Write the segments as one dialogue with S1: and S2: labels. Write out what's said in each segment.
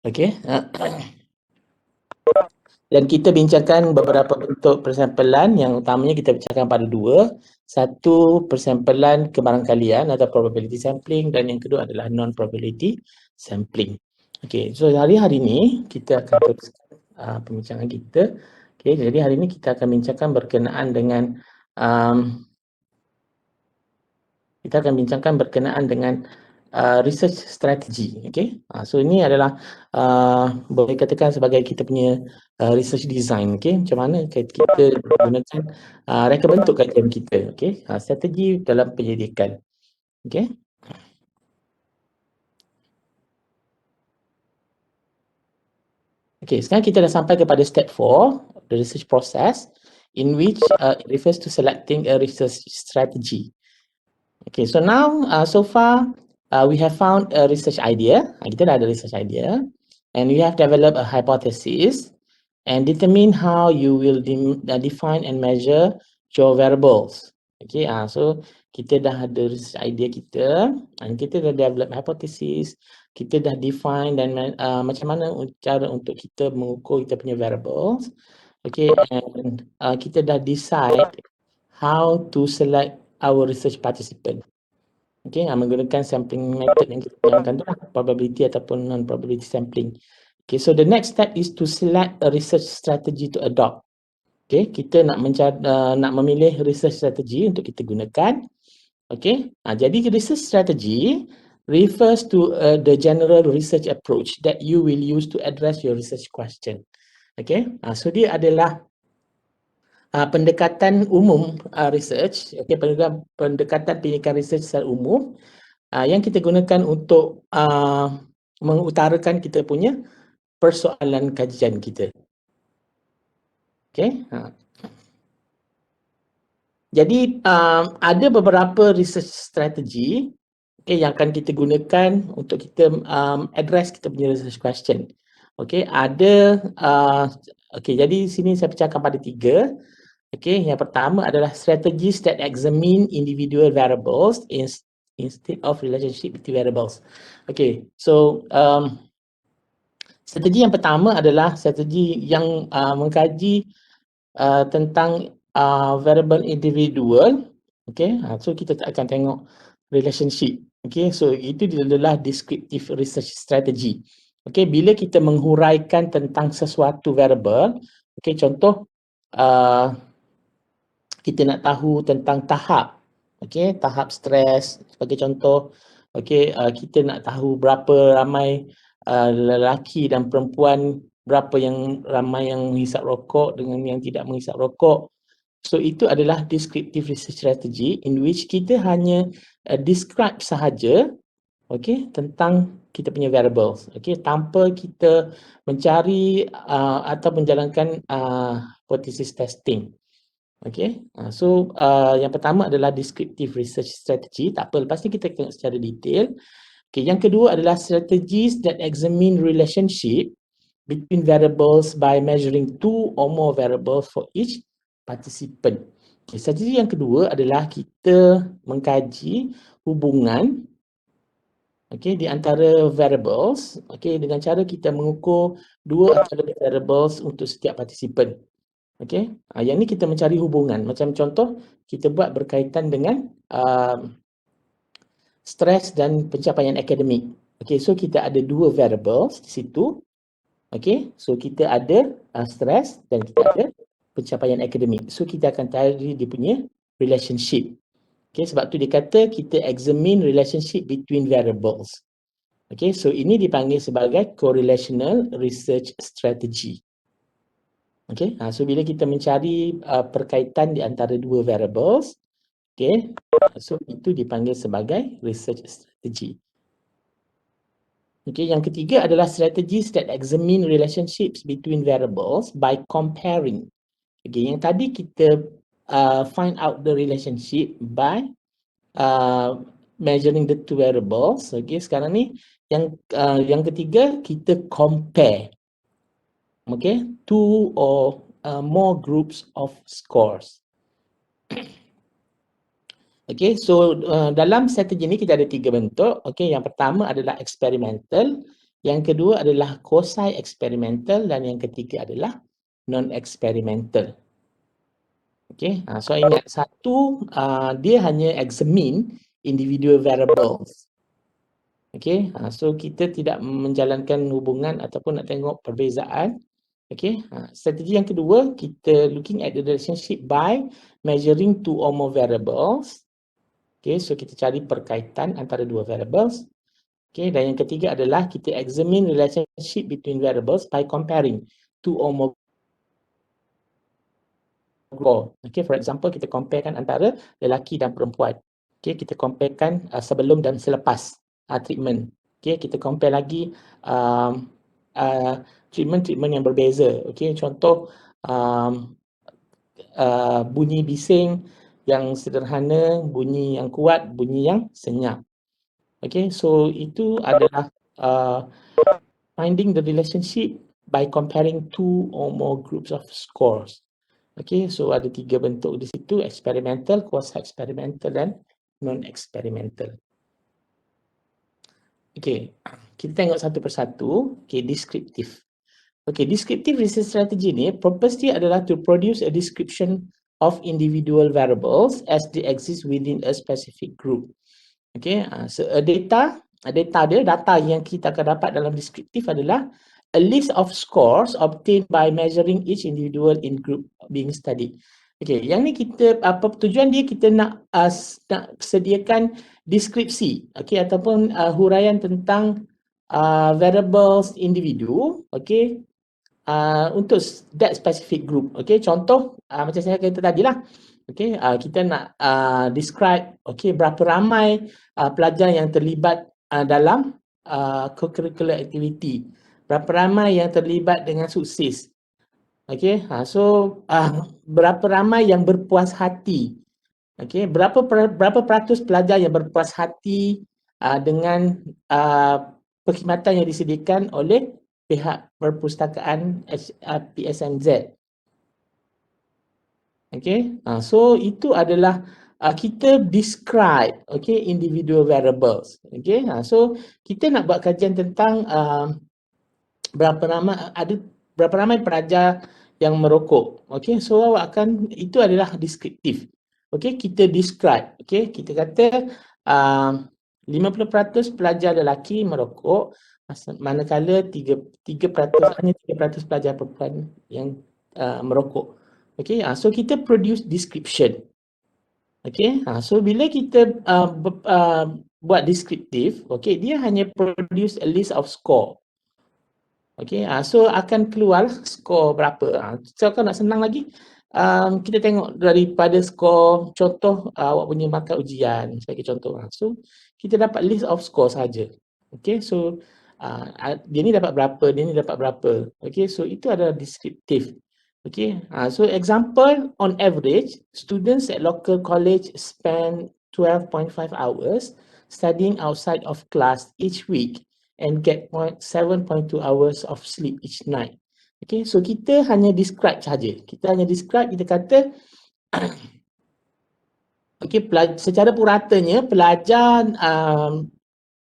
S1: Okey. Dan kita bincangkan beberapa bentuk persampalan. Yang utamanya kita bincangkan pada dua. Satu, persampalan kebarangkalian atau probability sampling, dan yang kedua adalah non-probability sampling. Okey, so hari ini kita akan teruskan pembincangan kita. Okey, jadi hari ini kita akan bincangkan berkenaan dengan research strategy. Okay? So ini adalah boleh katakan sebagai kita punya research design. Okay? Macam mana kita gunakan reka bentuk kajian kita. Okay? Strategi dalam penyelidikan. Okay? Okay, sekarang kita dah sampai kepada step 4, the research process, in which it refers to selecting a research strategy. Okay, so now, so far, we have found a research idea. Kita dah ada research idea. And we have developed a hypothesis and determine how you will define and measure your variables. Okay, so kita dah ada research idea kita, and kita dah develop hypothesis, kita dah define dan macam mana cara untuk kita mengukur kita punya variables. Okay, and kita dah decide how to select our research participant. Okay, menggunakan sampling method yang kita gunakan tu lah, probability ataupun non-probability sampling. Okay, so the next step is to select a research strategy to adopt. Okay, kita nak memilih research strategy untuk kita gunakan. Okay, jadi research strategy refers to the general research approach that you will use to address your research question. Okay, so dia adalah pendekatan umum research, okay, pendekatan pendidikan research secara umum yang kita gunakan untuk mengutarakan kita punya persoalan kajian kita. Okay. Jadi ada beberapa research strategy yang akan kita gunakan untuk kita address kita punya research question. Okay, ada jadi sini saya pecahkan pada 3. Okay, yang pertama adalah strategies that examine individual variables instead of relationship between variables. Okay, so strategi yang pertama adalah strategi yang mengkaji tentang variable individual. Okay, so kita akan tengok relationship. Okay, so itu adalah descriptive research strategy. Okay, bila kita menghuraikan tentang sesuatu variable, okay, contoh kita nak tahu tentang tahap, okay, tahap stres sebagai contoh. Okay, kita nak tahu berapa ramai lelaki dan perempuan, berapa yang ramai yang menghisap rokok dengan yang tidak menghisap rokok. So itu adalah descriptive research strategy in which kita hanya describe sahaja, okay, tentang kita punya variables, okay, tanpa kita mencari atau menjalankan hypothesis testing. Okay, so yang pertama adalah descriptive research strategy. Tak apa, lepas ni kita tengok secara detail. Okay, yang kedua adalah strategies that examine relationship between variables by measuring 2 or more variables for each participant. Okay, strategi yang kedua adalah kita mengkaji hubungan, okay, di antara variables, okay, dengan cara kita mengukur 2 atau lebih variables untuk setiap participant. Okay, yang ni kita mencari hubungan. Macam contoh, kita buat berkaitan dengan stres dan pencapaian akademik. Okay, so kita ada 2 variables di situ. Okay, so kita ada stres dan kita ada pencapaian akademik. So kita akan cari dia punya relationship. Okay, sebab tu dia kata kita examine relationship between variables. Okay, so ini dipanggil sebagai correlational research strategy. Okay, so bila kita mencari perkaitan di antara 2 variables, okay, so itu dipanggil sebagai research strategy. Okay, yang ketiga adalah strategies that examine relationships between variables by comparing. Okay, yang tadi kita find out the relationship by measuring the 2 variables. Okay, sekarang ni yang ketiga kita compare. Okay, 2 or more groups of scores. Okay, so dalam strategi ni kita ada 3 bentuk. Okay, yang pertama adalah experimental, Yang kedua adalah quasi-experimental dan yang ketiga adalah non-experimental. Okay, so ingat satu, dia hanya examine individual variables. Okay, so kita tidak menjalankan hubungan ataupun nak tengok perbezaan. Okay, strategi yang kedua, kita looking at the relationship by measuring two or more variables. Okay, so kita cari perkaitan antara dua variables. Okay, dan yang ketiga adalah kita examine relationship between variables by comparing two or more. Okay, for example, kita comparekan antara lelaki dan perempuan. Okay, kita comparekan sebelum dan selepas treatment. Okay, kita compare lagi treatment yang berbeza. Okay, contoh bunyi bising yang sederhana, bunyi yang kuat, bunyi yang senyap. Okay, so itu adalah finding the relationship by comparing two or more groups of scores. Okay, so ada 3 bentuk di situ, experimental, quasi-experimental dan non-experimental. Okay, kita tengok satu persatu. Okay, descriptive. Okay, descriptive research strategy ni, purpose dia adalah to produce a description of individual variables as they exist within a specific group. Okay, so data yang kita akan dapat dalam descriptive adalah a list of scores obtained by measuring each individual in group being studied. Okay, yang ni kita tujuan dia kita nak sediakan deskripsi, okay, ataupun huraian tentang variables individu, okay, untuk that specific group. Okay, contoh macam saya kata tadi lah. Okay, kita nak describe okay, berapa ramai pelajar yang terlibat dalam co-curricular activity. Berapa ramai yang terlibat dengan sukses. Okay, so berapa ramai yang berpuas hati. Okay, berapa peratus pelajar yang berpuas hati dengan perkhidmatan yang disediakan oleh pihak perpustakaan PSMZ. Okay, so itu adalah kita describe okay, individual variables. Okay, so kita nak buat kajian tentang berapa ramai pelajar yang merokok. Okay, so awak akan, itu adalah deskriptif. Okay, kita describe. Okay, kita kata 50% pelajar lelaki merokok, manakala 3% hanya 3% pelajar perempuan yang merokok. Okay, so kita produce description. Okay, so bila kita buat deskriptif, okay, dia hanya produce a list of score. Okay, so akan keluar skor berapa. So kalau nak senang lagi, kita tengok daripada skor, contoh awak punya markah ujian sebagai contoh. So kita dapat list of score saja. Okay, so dia ni dapat berapa, dia ni dapat berapa. Okay, so itu adalah deskriptif. Okay, so example, on average, students at local college spend 12.5 hours studying outside of class each week and get 7.2 hours of sleep each night. Okay, so kita hanya describe saja. Kita hanya describe, kita kata okay, secara puratanya pelajar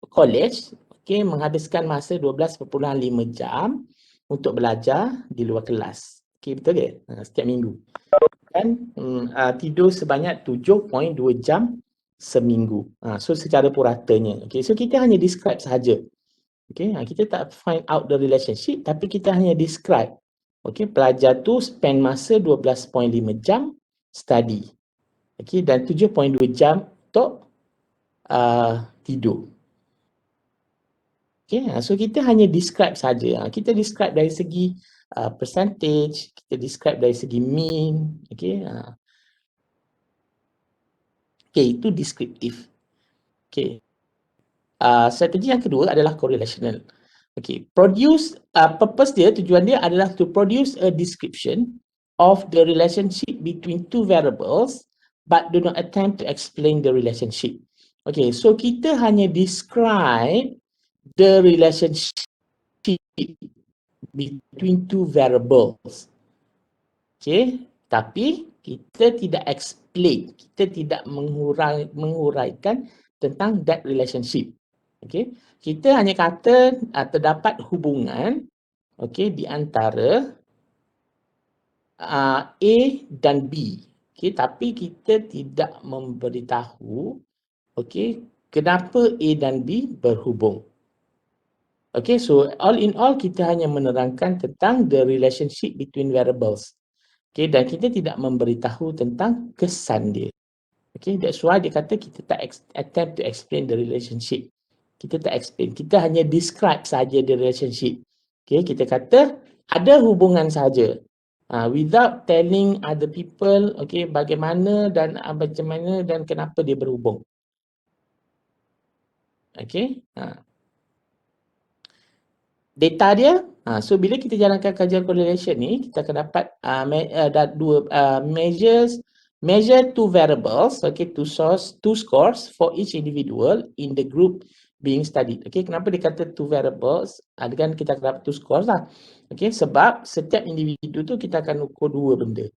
S1: college okay, menghabiskan masa 12.5 jam untuk belajar di luar kelas. Okay, betul ke? Setiap minggu. Dan tidur sebanyak 7.2 jam seminggu. So secara puratanya. Okay, so kita hanya describe sahaja. Okay, kita tak find out the relationship, tapi kita hanya describe. Okay, pelajar tu spend masa 12.5 jam study. Okay, dan 7.2 jam untuk tidur. Okay, so kita hanya describe saja. Kita describe dari segi percentage, kita describe dari segi mean. Okay, okay, itu deskriptif. Okay. Strategi yang kedua adalah correlational. Okay, purpose dia, tujuan dia adalah to produce a description of the relationship between two variables but do not attempt to explain the relationship. Okay, so kita hanya describe the relationship between two variables. Okay, tapi kita tidak explain, kita tidak menguraikan tentang that relationship. Okey, kita hanya kata terdapat hubungan di antara A dan B. Okey, tapi kita tidak memberitahu kenapa A dan B berhubung. Okay, so all in all kita hanya menerangkan tentang the relationship between variables. Okay, dan kita tidak memberitahu tentang kesan dia. Okay, that's why dia kata kita tak attempt to explain the relationship. Kita tak explain, kita hanya describe saja the relationship. Okay, kita kata ada hubungan saja. Without telling other people, bagaimana dan macam mana dan kenapa dia berhubung. Okay, data dia, so bila kita jalankan kajian correlation ni, kita akan dapat measure two variables, two scores for each individual in the group being studied. Okay, kenapa dia kata two variables? Kan kita akan dapat two scores lah. Okay, sebab setiap individu tu kita akan ukur dua benda.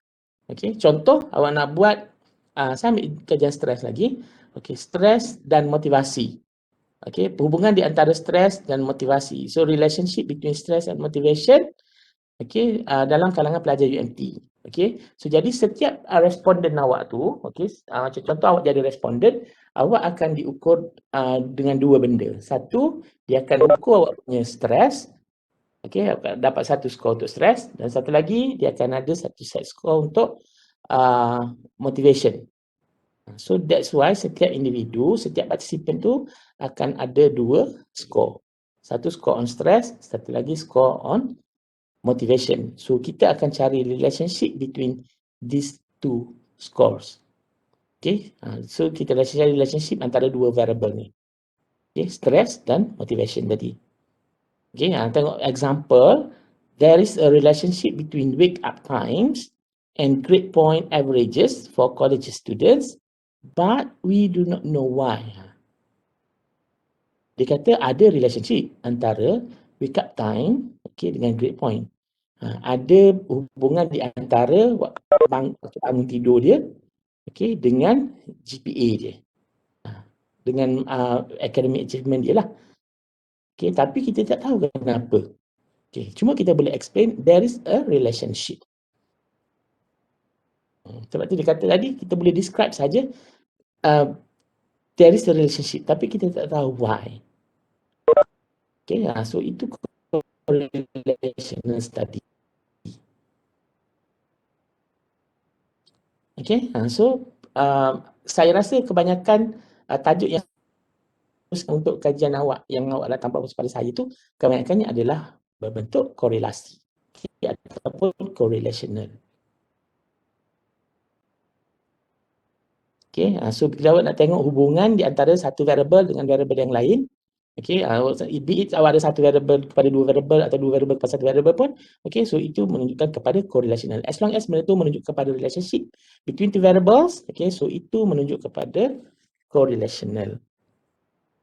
S1: Okay, contoh awak nak buat, saya ambil kajian stres lagi. Okay, stres dan motivasi. Okay, hubungan di antara stres dan motivasi. So, relationship between stress and motivation, dalam kalangan pelajar UMT. Okay, so jadi setiap responden awak tu, macam contoh awak jadi responden, awak akan diukur dengan dua benda. Satu, dia akan ukur awak punya stres, dapat satu skor untuk stres, dan satu lagi, dia akan ada satu set skor untuk motivation. So that's why setiap individu, setiap participant tu akan ada dua skor. Satu skor on stress, satu lagi skor on motivation. So kita akan cari relationship between these two scores. Okay, so kita cari relationship antara dua variable ni. Okay, stress dan motivation tadi. Okay, tengok example. There is a relationship between wake up times and grade point averages for college students, but we do not know why. Dia kata ada relationship antara wake up time dengan grade point. Ada hubungan di antara bangun tidur dia dengan GPA dia. Dengan academic achievement dia lah. Tapi kita tak tahu kenapa. Cuma kita boleh explain there is a relationship. Sebab tu dia kata tadi kita boleh describe saja there is a relationship, tapi kita tak tahu why. So itu correlational study. So saya rasa kebanyakan tajuk yang untuk kajian awak yang awak datang pada saya tu kebanyakannya adalah berbentuk korelasi ataupun correlational. So bila awak nak tengok hubungan di antara satu variable dengan variable yang lain, be it awak ada satu variable kepada dua variable atau dua variable kepada satu variable pun, so itu menunjukkan kepada correlational. As long as benda tu menunjuk kepada relationship between two variables, so itu menunjuk kepada correlational.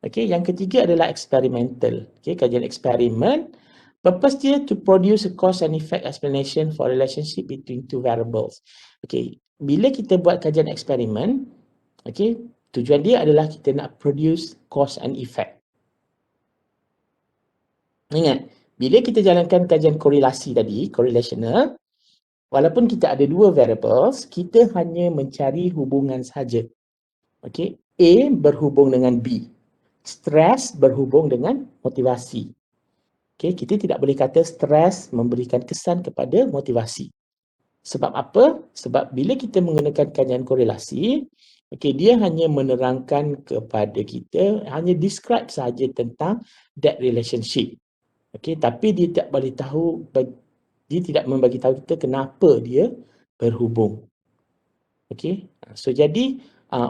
S1: Yang ketiga adalah experimental. Kajian eksperimen, purpose dia to produce a cause and effect explanation for relationship between two variables. Bila kita buat kajian eksperimen, tujuan dia adalah kita nak produce cause and effect. Ingat, bila kita jalankan kajian korelasi tadi, correlational, walaupun kita ada dua variables, kita hanya mencari hubungan saja. A berhubung dengan B. Stres berhubung dengan motivasi. Kita tidak boleh kata stres memberikan kesan kepada motivasi. Sebab apa? Sebab bila kita menggunakan kajian korelasi, dia hanya menerangkan kepada kita, hanya describe saja tentang that relationship. Tapi dia tak boleh tahu, dia tidak membagi tahu kita kenapa dia berhubung. So jadi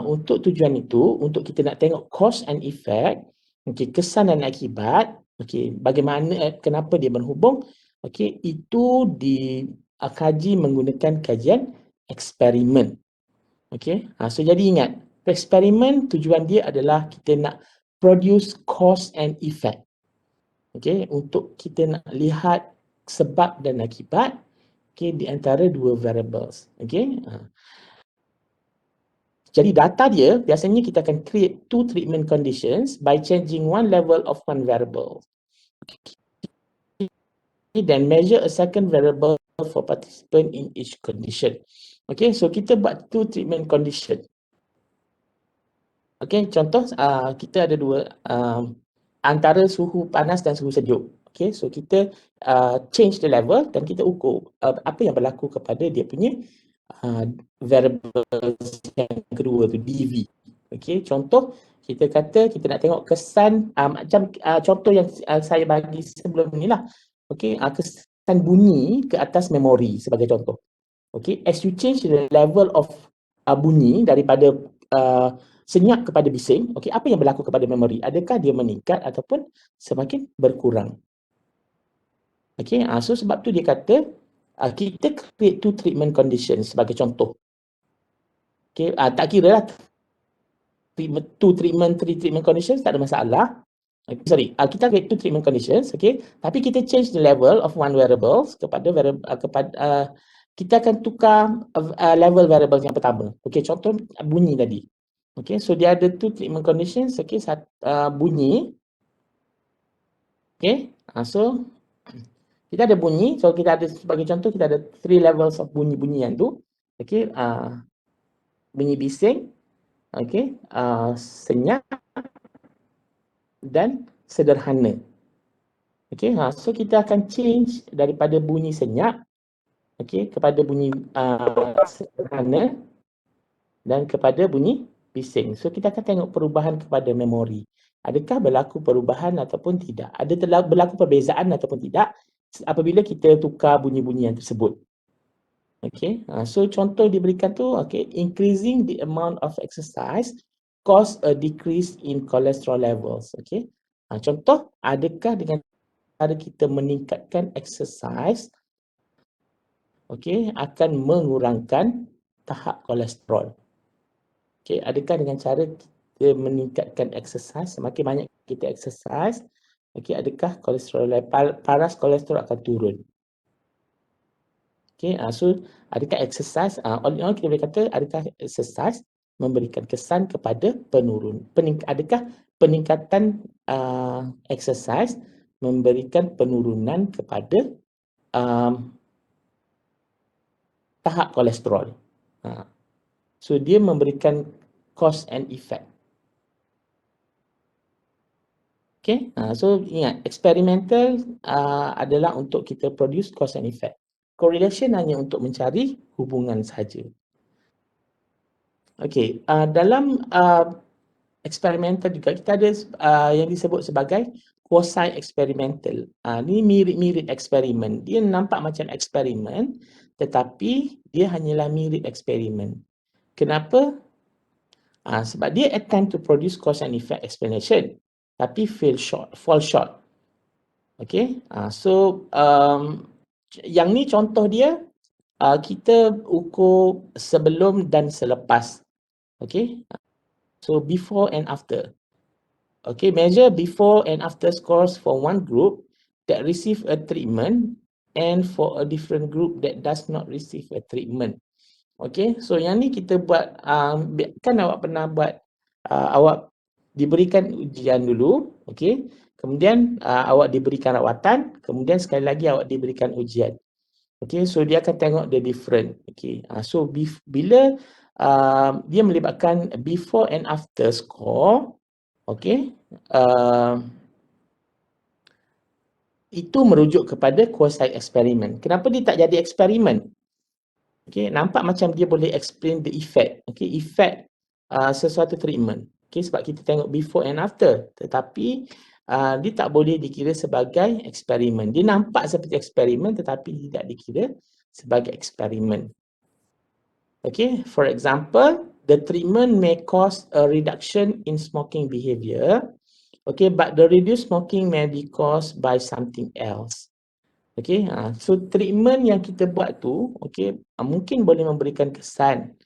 S1: untuk tujuan itu, untuk kita nak tengok cause and effect, kesan dan akibat, bagaimana, kenapa dia berhubung, itu dikaji menggunakan kajian eksperimen. So jadi ingat, eksperimen tujuan dia adalah kita nak produce cause and effect. Untuk kita nak lihat sebab dan akibat di antara dua variables. Jadi data dia biasanya kita akan create 2 treatment conditions by changing one level of one variable. Then measure a second variable for participant in each condition. Okay, so kita buat 2 treatment condition. Okay, contoh kita ada dua antara suhu panas dan suhu sejuk. Okay, so kita change the level dan kita ukur apa yang berlaku kepada dia punya variable yang kedua tu, DV. Okay, contoh kita kata kita nak tengok kesan macam contoh yang saya bagi sebelum ni lah. Okay, kesan bunyi ke atas memori sebagai contoh. Okay, as you change the level of bunyi daripada senyap kepada bising, okay, apa yang berlaku kepada memori? Adakah dia meningkat ataupun semakin berkurang? Okay, so sebab tu dia kata kita create 2 treatment conditions sebagai contoh. Okay, tak kira lah 3 treatment conditions, tak ada masalah. Okay, sorry, kita create 2 treatment conditions, okay, tapi kita change the level of one variables kepada kita akan tukar level variable yang pertama. Okay, contoh bunyi tadi. Okay, so dia ada 2 treatment conditions, okay, bunyi. Okay, so kita ada bunyi, so kita ada sebagai contoh kita ada 3 levels of bunyi-bunyian tu. Okay, bunyi bising, okay, senyap dan sederhana. Okay, so kita akan change daripada bunyi senyap, okay, kepada bunyi sederhana dan kepada bunyi bising. So kita akan tengok perubahan kepada memori. Adakah berlaku perubahan ataupun tidak? Ada berlaku perbezaan ataupun tidak apabila kita tukar bunyi-bunyian tersebut. Okay, so contoh diberikan tu, okay, increasing the amount of exercise cause a decrease in cholesterol levels. Okay, contoh, adakah dengan cara kita meningkatkan exercise, okay, akan mengurangkan tahap kolesterol? Okay, adakah dengan cara kita meningkatkan exercise, semakin banyak kita exercise, okay, adakah kolesterol, paras kolesterol akan turun? Okay, so adakah exercise, kita boleh kata adakah exercise memberikan kesan kepada adakah peningkatan exercise memberikan penurunan kepada tahap kolesterol. So dia memberikan cause and effect. Okay, so ingat experimental adalah untuk kita produce cause and effect. Correlation hanya untuk mencari hubungan sahaja. Okay, dalam experimental juga kita ada yang disebut sebagai quasi-experimental. Ni mirip-mirip eksperimen. Dia nampak macam eksperimen tetapi dia hanyalah mirip eksperimen. Kenapa? Sebab dia attempt to produce cause and effect explanation tapi fall short. Okay, so yang ni contoh dia, kita ukur sebelum dan selepas. Okay, so before and after. Okay, measure before and after scores for one group that receive a treatment and for a different group that does not receive a treatment. Okay, so yang ni kita buat, kan awak pernah buat, awak diberikan ujian dulu, okay, kemudian awak diberikan rawatan, kemudian sekali lagi awak diberikan ujian. Okay, so dia akan tengok the different. Okay, so bila dia melibatkan before and after score, okay, itu merujuk kepada quasi eksperimen. Kenapa dia tak jadi eksperimen? Okay, nampak macam dia boleh explain the effect. Okay, effect sesuatu treatment. Okay, sebab kita tengok before and after. Tetapi dia tak boleh dikira sebagai eksperimen. Dia nampak seperti eksperimen tetapi tidak dikira sebagai eksperimen. Okay, for example, the treatment may cause a reduction in smoking behavior. Okay, but the reduced smoking may be caused by something else. Okay, so treatment yang kita buat tu, okay, mungkin boleh memberikan kesan,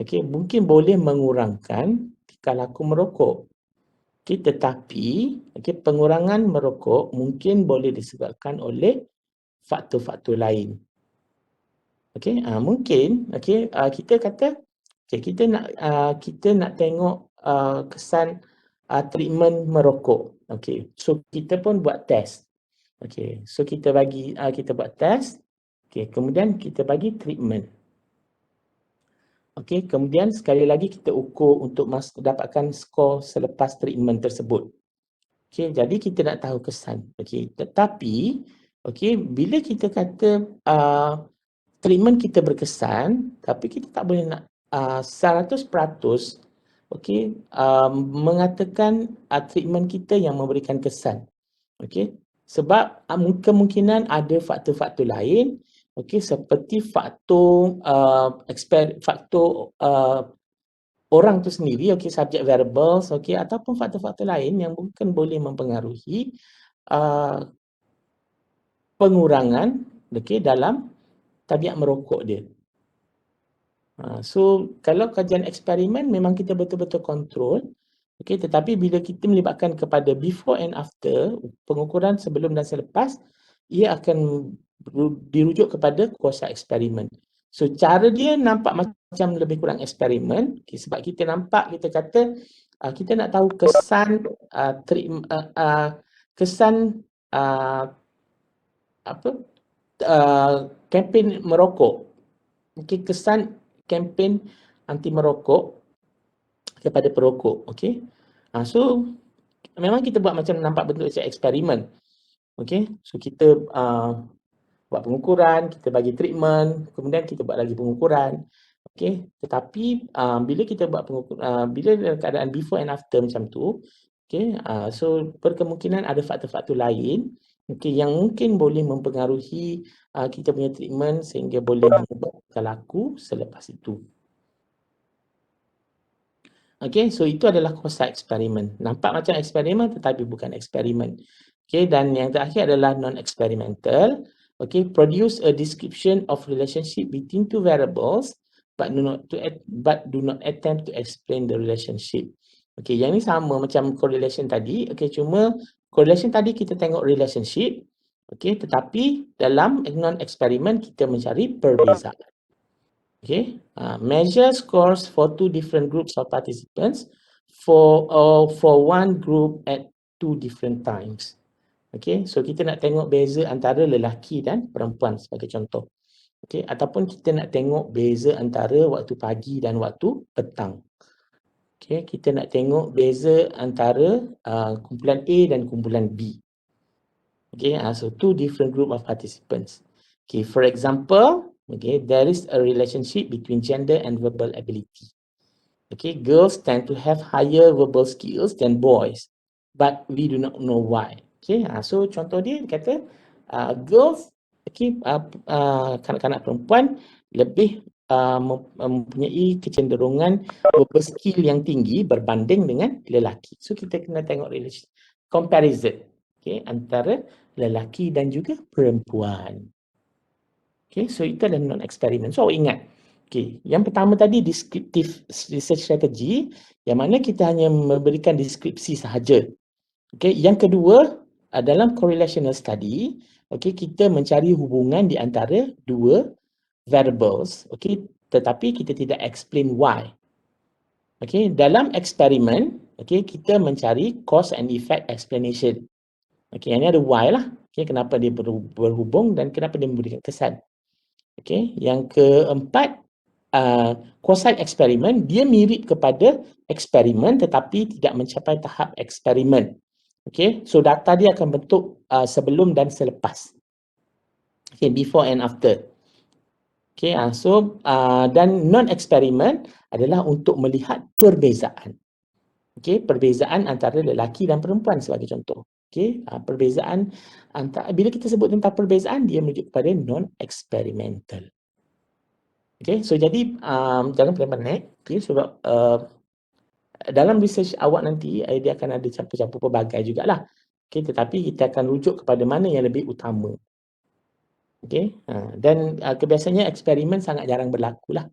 S1: okay, mungkin boleh mengurangkan tingkah laku merokok. Okay, tetapi okay, pengurangan merokok mungkin boleh disebabkan oleh faktor-faktor lain. Okay, mungkin okay, kita kata Okay, kita nak tengok kesan treatment merokok. Okay, so kita pun buat test. Okay, so kita buat test. Okay, kemudian kita bagi treatment. Okay, kemudian sekali lagi kita ukur untuk dapatkan skor selepas treatment tersebut. Okay, jadi kita nak tahu kesan. Okay, tetapi bila kita kata treatment kita berkesan, tapi kita tak boleh nak 100% mengatakan treatment kita yang memberikan kesan. Okay, sebab kemungkinan ada faktor-faktor lain, seperti faktor orang tu sendiri, subject variables, ataupun faktor-faktor lain yang mungkin boleh mempengaruhi pengurangan dalam tabiat merokok dia. So kalau kajian eksperimen memang kita betul-betul kontrol, tetapi bila kita melibatkan kepada before and after, pengukuran sebelum dan selepas, ia akan dirujuk kepada kuasa eksperimen. So cara dia nampak macam lebih kurang eksperimen, sebab kita nampak, kita kata kita nak tahu kesan kempen merokok. Kesan kempen anti merokok kepada perokok. So memang kita buat macam nampak bentuk macam eksperimen. So kita buat pengukuran, kita bagi treatment, kemudian kita buat lagi pengukuran. Tetapi bila kita buat pengukuran, bila keadaan before and after macam tu, so berkemungkinan ada faktor-faktor lain yang mungkin boleh mempengaruhi kita punya treatment sehingga boleh mengubah laku selepas itu. So itu adalah kuasa eksperimen. Nampak macam eksperimen tetapi bukan eksperimen. Dan yang terakhir adalah non-experimental. Produce a description of relationship between two variables but do not attempt to explain the relationship. Yang ni sama macam correlation tadi. Cuma correlation tadi kita tengok relationship. Tetapi dalam non-eksperimen kita mencari perbezaan. Measure scores for two different groups of participants for one group at two different times. So kita nak tengok beza antara lelaki dan perempuan sebagai contoh. Ataupun kita nak tengok beza antara waktu pagi dan waktu petang. Kita nak tengok beza antara kumpulan A dan kumpulan B. So two different group of participants. For example, there is a relationship between gender and verbal ability. Girls tend to have higher verbal skills than boys, but we do not know why. So contoh dia kata girls, kanak-kanak perempuan lebih mempunyai kecenderungan verbal skill yang tinggi berbanding dengan lelaki. So kita kena tengok comparison antara lelaki dan juga perempuan. So itu adalah non-eksperimen. So awak ingat, yang pertama tadi descriptive research strategy, yang mana kita hanya memberikan deskripsi sahaja. Yang kedua, dalam correlational study, kita mencari hubungan di antara dua variables, tetapi kita tidak explain why. Dalam eksperimen, kita mencari cause and effect explanation. Yang ni ada why lah. Kenapa dia berhubung dan kenapa dia memberikan kesan. Yang keempat, quasi eksperimen, dia mirip kepada eksperimen tetapi tidak mencapai tahap eksperimen. So data dia akan bentuk sebelum dan selepas. Before and after. Dan non-eksperimen adalah untuk melihat perbezaan. Perbezaan antara lelaki dan perempuan sebagai contoh. Perbezaan antara, bila kita sebut tentang perbezaan, dia merujuk kepada non-eksperimental. So jadi jangan pandai-pandai, sebab dalam research awak nanti dia akan ada campur-campur pelbagai jugalah. Tetapi kita akan rujuk kepada mana yang lebih utama. Dan kebiasaannya eksperimen sangat jarang berlaku lah.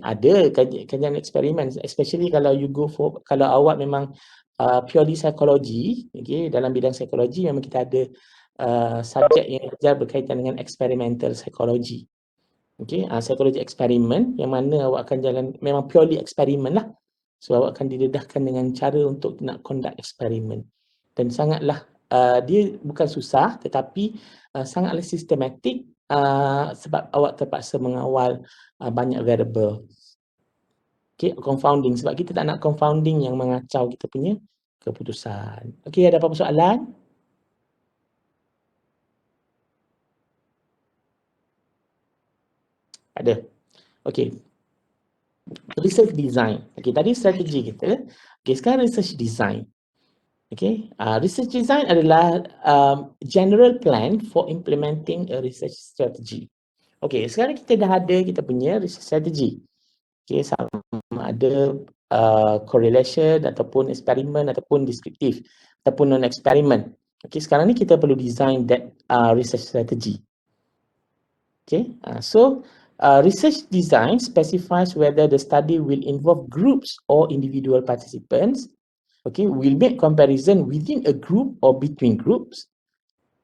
S1: Ada kajian eksperimen, especially kalau kalau awak memang purely psikologi, dalam bidang psikologi memang kita ada subjek yang ajar berkaitan dengan experimental psychology. Okey, psikologi eksperimen yang mana awak akan jalan memang purely eksperimen lah. So awak akan didedahkan dengan cara untuk nak conduct eksperimen dan sangatlah dia bukan susah tetapi sangatlah sistematik sebab awak terpaksa mengawal banyak variable. Okey, confounding sebab kita tak nak confounding yang mengacau kita punya keputusan. Okey, ada apa-apa soalan? Ada. Okey. Research design. Okey, tadi strategi kita. Okey, sekarang research design. Okey, research design adalah general plan for implementing a research strategy. Okey, sekarang kita dah ada kita punya research strategy. Okey, sama ada correlation ataupun eksperimen ataupun deskriptif ataupun non eksperimen. Okey, sekarang ni kita perlu design that research strategy. Okay, research design specifies whether the study will involve groups or individual participants. Okay, will make comparison within a group or between groups,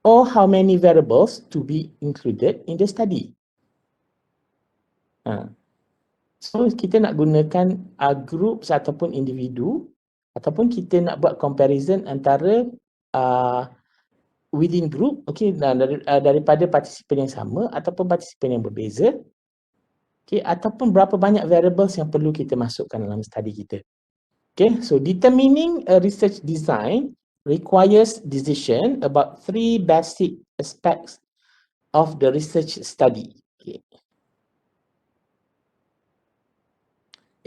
S1: or how many variables to be included in the study. So kita nak gunakan groups ataupun individu, ataupun kita nak buat comparison antara within group, okay, daripada partisipan yang sama ataupun partisipan yang berbeza. Okay, ataupun berapa banyak variables yang perlu kita masukkan dalam study kita. Okay, so determining a research design requires decision about 3 basic aspects of the research study. Okay.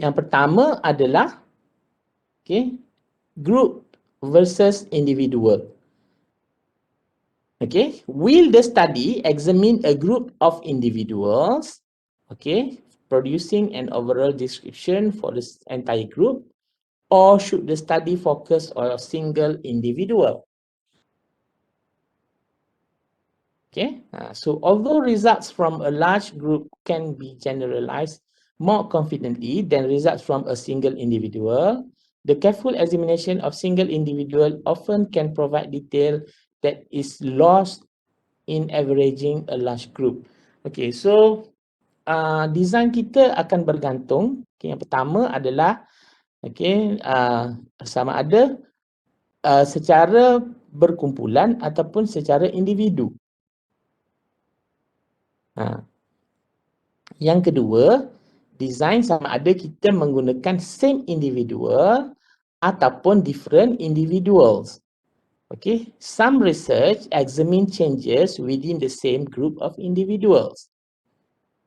S1: Yang pertama adalah group versus individual. Okay, will the study examine a group of individuals, producing an overall description for this entire group, or should the study focus on a single individual? Okay, so although results from a large group can be generalized more confidently than results from a single individual, the careful examination of single individual often can provide detail that is lost in averaging a large group. Okay, so design kita akan bergantung. Okay, yang pertama adalah sama ada secara berkumpulan ataupun secara individu. Yang kedua, design sama ada kita menggunakan same individual ataupun different individuals. Okay, some research examine changes within the same group of individuals.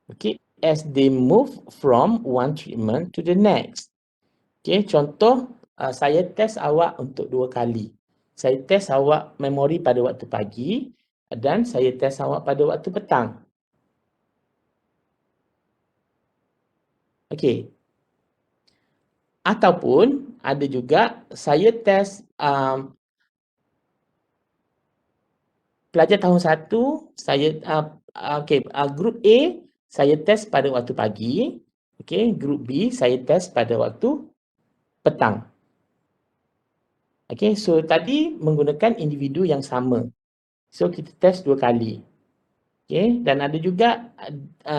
S1: Okay, as they move from one treatment to the next. Okay, contoh saya test awak untuk 2 kali. Saya test awak memori pada waktu pagi dan saya test awak pada waktu petang. Okay. Ataupun ada juga saya test pelajar tahun 1, saya group A saya test pada waktu pagi, group B saya test pada waktu petang. So tadi menggunakan individu yang sama. So kita test 2 kali. Dan ada juga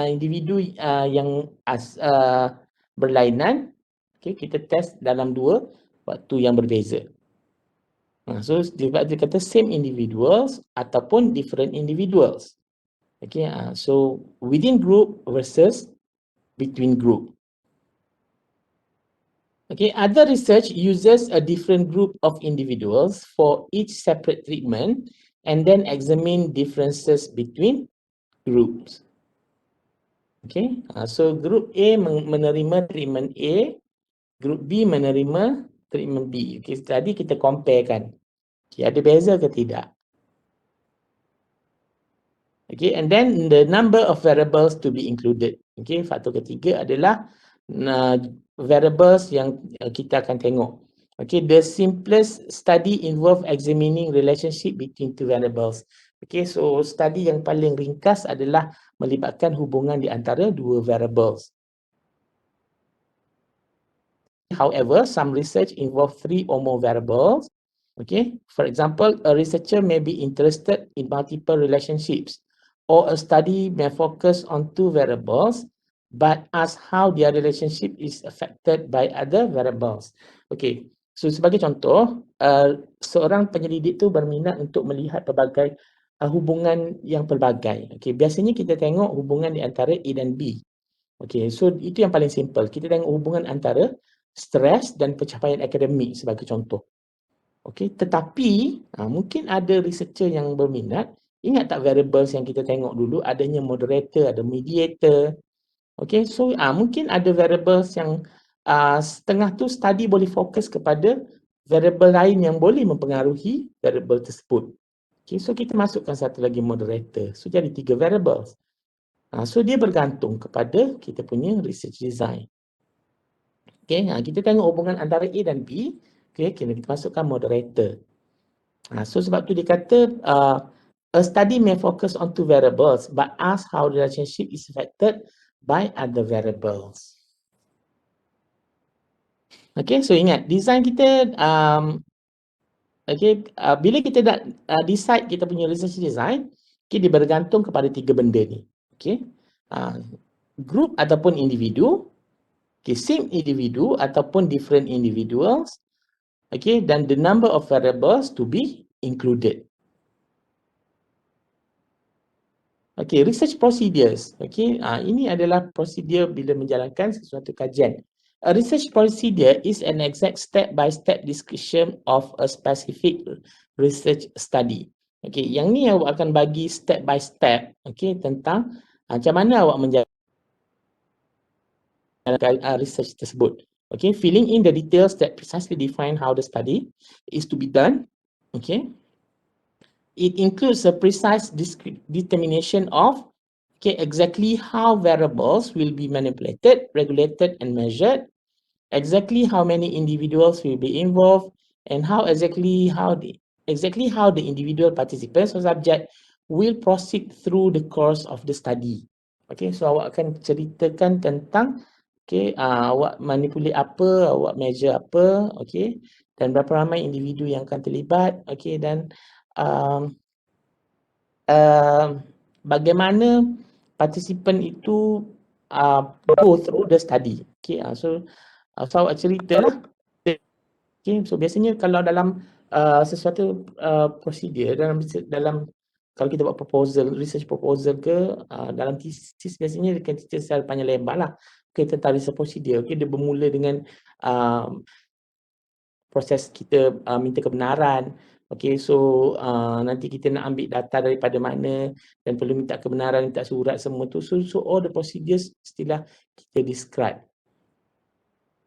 S1: individu yang berlainan, kita test dalam 2 waktu yang berbeza. So dia kata same individuals ataupun different individuals. So within group versus between group. Other research uses a different group of individuals for each separate treatment and then examine differences between groups. So group A menerima treatment A, group B menerima treatment B. Tadi kita compare kan. Ada beza ke tidak? And then the number of variables to be included. Faktor ketiga adalah variables yang kita akan tengok. The simplest study involve examining relationship between 2 variables. So study yang paling ringkas adalah melibatkan hubungan di antara 2 variables. However, some research involve 3 or more variables. For example, a researcher may be interested in multiple relationships or a study may focus on two variables but ask how their relationship is affected by other variables. Okay, so sebagai contoh, seorang penyelidik tu berminat untuk melihat pelbagai hubungan yang pelbagai. Okay, biasanya kita tengok hubungan di antara A dan B. Okay, so itu yang paling simple. Kita tengok hubungan antara stres dan pencapaian akademik sebagai contoh. Okay, tetapi mungkin ada researcher yang berminat. Ingat tak variables yang kita tengok dulu, adanya moderator, ada mediator. Okay, so mungkin ada variables yang setengah tu study boleh fokus kepada variable lain yang boleh mempengaruhi variable tersebut. Okay, so kita masukkan satu lagi moderator. So jadi 3 variables. So dia bergantung kepada kita punya research design. Okay, kita tengok hubungan antara A dan B. Okay, kita masukkan moderator. So sebab tu dia kata a study may focus on two variables but ask how the relationship is affected by other variables. Okay, so ingat design kita bila kita dah decide kita punya research design, okay, dia bergantung kepada 3 benda ni. Okay, group ataupun individu, okay, same individu ataupun different individuals, okay, dan the number of variables to be included. Okay, research procedures. Okay, ini adalah prosedur bila menjalankan sesuatu kajian. A research procedure is an exact step-by-step description of a specific research study. Okay, yang ni awak akan bagi step-by-step, okay, tentang macam mana awak menjalankan research tersebut. Okay, filling in the details that precisely define how the study is to be done. Okay, it includes a precise determination of exactly how variables will be manipulated, regulated, and measured, exactly how many individuals will be involved, and exactly how the individual participants or subject will proceed through the course of the study. Okay, so awak akan ceritakan tentang awak manipulate apa, awak measure apa, okay, dan berapa ramai individu yang akan terlibat, okay, dan bagaimana participant itu go through the study. Okay, so awak ceritalah. Okay, so biasanya kalau dalam sesuatu prosedur dalam kalau kita buat proposal, research proposal ke dalam thesis, biasanya dia akan cerita secara panjang lebar lah. Okay, tentang research procedure. Okay, dia bermula dengan proses kita minta kebenaran. Okay, so nanti kita nak ambil data daripada mana dan perlu minta kebenaran, minta surat semua tu. So all the procedures still kita describe.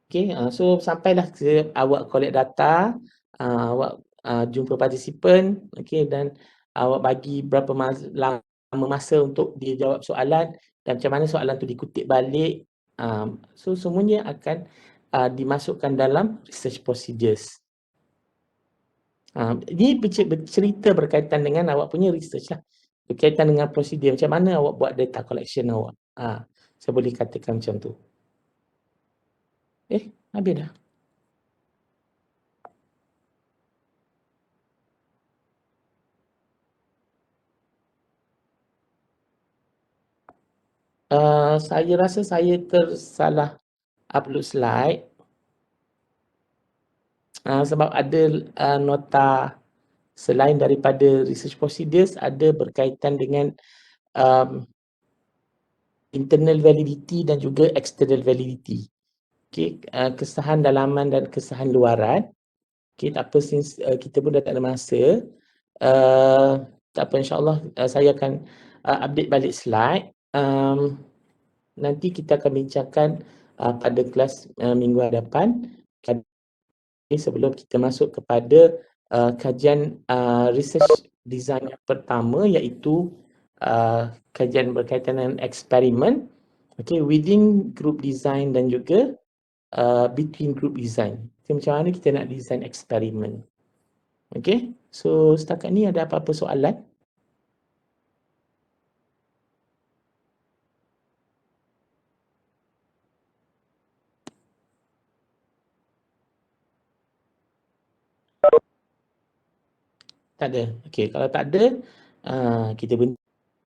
S1: Okay, so sampailah awak collect data, awak jumpa participant, okay, dan awak bagi berapa lama masa untuk dia jawab soalan dan macam mana soalan tu dikutip balik. So semuanya akan dimasukkan dalam research procedures. Ini bercerita berkaitan dengan awak punya research lah. Berkaitan dengan prosedur macam mana awak buat data collection awak. Saya boleh katakan macam tu. Habis dah. Saya rasa saya tersalah upload slide. Sebab ada nota selain daripada research procedures, ada berkaitan dengan internal validity dan juga external validity. Okay, kesahan dalaman dan kesahan luaran. Okay, tak apa, since kita pun dah tak ada masa. Tak apa, insyaAllah saya akan update balik slide. Nanti kita akan bincangkan pada kelas minggu hadapan. Sebelum kita masuk kepada kajian research design yang pertama, iaitu kajian berkaitan dengan eksperimen, okay, within group design dan juga between group design. Okay, macam mana kita nak design eksperimen. Okay, so setakat ni ada apa-apa soalan? Tak ada. Okay, kalau tak ada, kita berhenti.